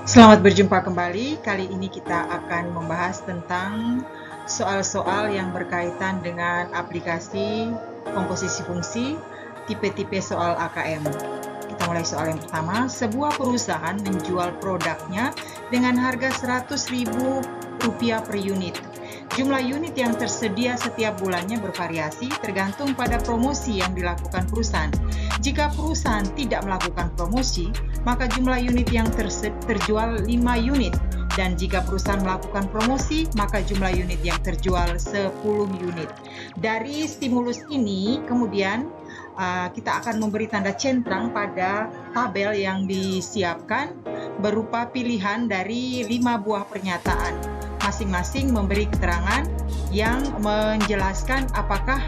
Selamat berjumpa kembali. Kali ini kita akan membahas tentang soal-soal yang berkaitan dengan aplikasi komposisi fungsi, tipe-tipe soal AKM. Kita mulai soal yang pertama. Sebuah perusahaan menjual produknya dengan harga Rp100.000 per unit. Jumlah unit yang tersedia setiap bulannya bervariasi tergantung pada promosi yang dilakukan perusahaan. Jika perusahaan tidak melakukan promosi, maka jumlah unit yang terjual 5 unit. Dan jika perusahaan melakukan promosi, maka jumlah unit yang terjual 10 unit. Dari stimulus ini, kemudian kita akan memberi tanda centang pada tabel yang disiapkan berupa pilihan dari 5 buah pernyataan. Masing-masing memberi keterangan yang menjelaskan apakah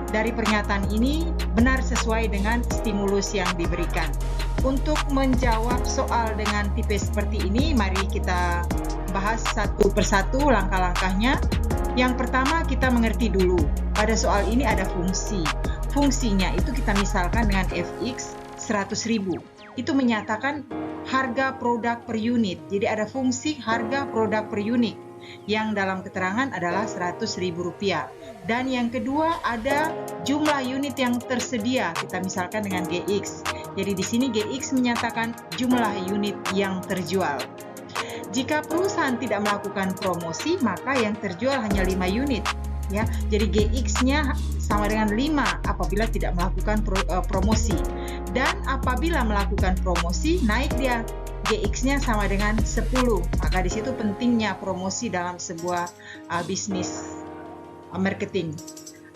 dari pernyataan ini benar sesuai dengan stimulus yang diberikan. Untuk menjawab soal dengan tipe seperti ini, mari kita bahas satu persatu langkah-langkahnya. Yang pertama, kita mengerti dulu. Pada soal ini ada fungsi. Fungsinya itu kita misalkan dengan fx 100.000. Itu menyatakan harga produk per unit. Jadi ada fungsi harga produk per unit yang dalam keterangan adalah Rp100.000. Dan yang kedua ada jumlah unit yang tersedia. Kita misalkan dengan GX. Jadi di sini GX menyatakan jumlah unit yang terjual. Jika perusahaan tidak melakukan promosi, maka yang terjual hanya 5 unit. Ya, jadi GX-nya sama dengan 5 apabila tidak melakukan promosi. Dan apabila melakukan promosi, naik dia GX-nya sama dengan 10. Maka di situ pentingnya promosi dalam sebuah bisnis marketing.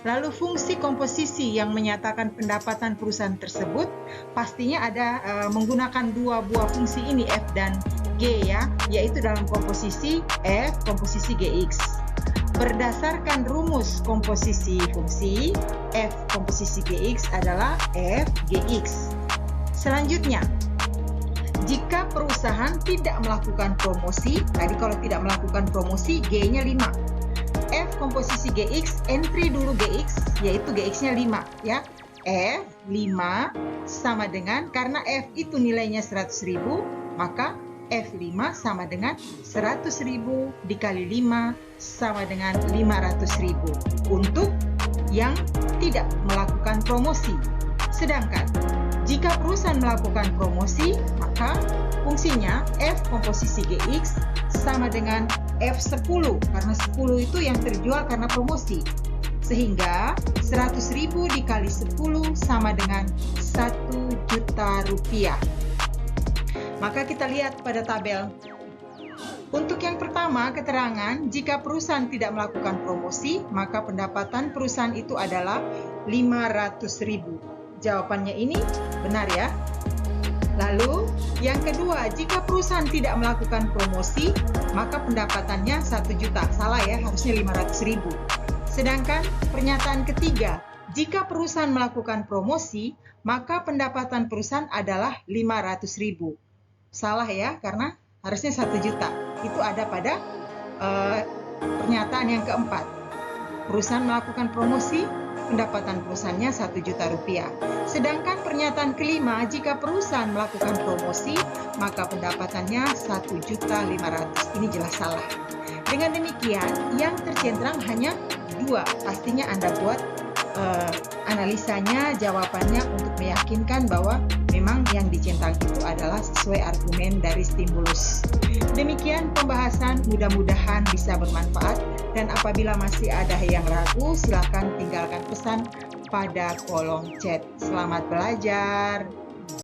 Lalu fungsi komposisi yang menyatakan pendapatan perusahaan tersebut pastinya ada menggunakan dua buah fungsi ini F dan G ya, yaitu dalam komposisi F, komposisi GX. Berdasarkan rumus komposisi fungsi, F komposisi GX adalah F GX. Selanjutnya, jika perusahaan tidak melakukan promosi, tadi kalau tidak melakukan promosi G-nya 5. F komposisi GX, entry dulu GX, yaitu GX-nya 5 ya. F 5 sama dengan, karena F itu nilainya 100.000, maka F5 sama dengan 100.000 dikali 5 sama dengan 500.000 untuk yang tidak melakukan promosi. Sedangkan jika perusahaan melakukan promosi, maka fungsinya F komposisi GX sama dengan F10, karena 10 itu yang terjual karena promosi. Sehingga 100.000 dikali 10 sama dengan Rp1.000.000. Maka kita lihat pada tabel. Untuk yang pertama, keterangan jika perusahaan tidak melakukan promosi, maka pendapatan perusahaan itu adalah 500.000. Jawabannya ini benar ya. Lalu yang kedua, jika perusahaan tidak melakukan promosi, maka pendapatannya 1 juta. Salah ya, harusnya 500.000. Sedangkan pernyataan ketiga, jika perusahaan melakukan promosi, maka pendapatan perusahaan adalah 500.000. Salah ya, karena harusnya 1 juta. Itu ada pada pernyataan yang keempat. Perusahaan melakukan promosi, pendapatan perusahaannya 1 juta rupiah. Sedangkan pernyataan kelima, jika perusahaan melakukan promosi, maka pendapatannya 1.500.000. Ini jelas salah. Dengan demikian, yang tercentrang hanya 2. Pastinya Anda buat analisanya, jawabannya untuk meyakinkan bahwa memang yang dicentang itu adalah sesuai argumen dari stimulus. Demikian pembahasan, mudah-mudahan bisa bermanfaat, dan apabila masih ada yang ragu, silakan tinggalkan pesan pada kolom chat. Selamat belajar.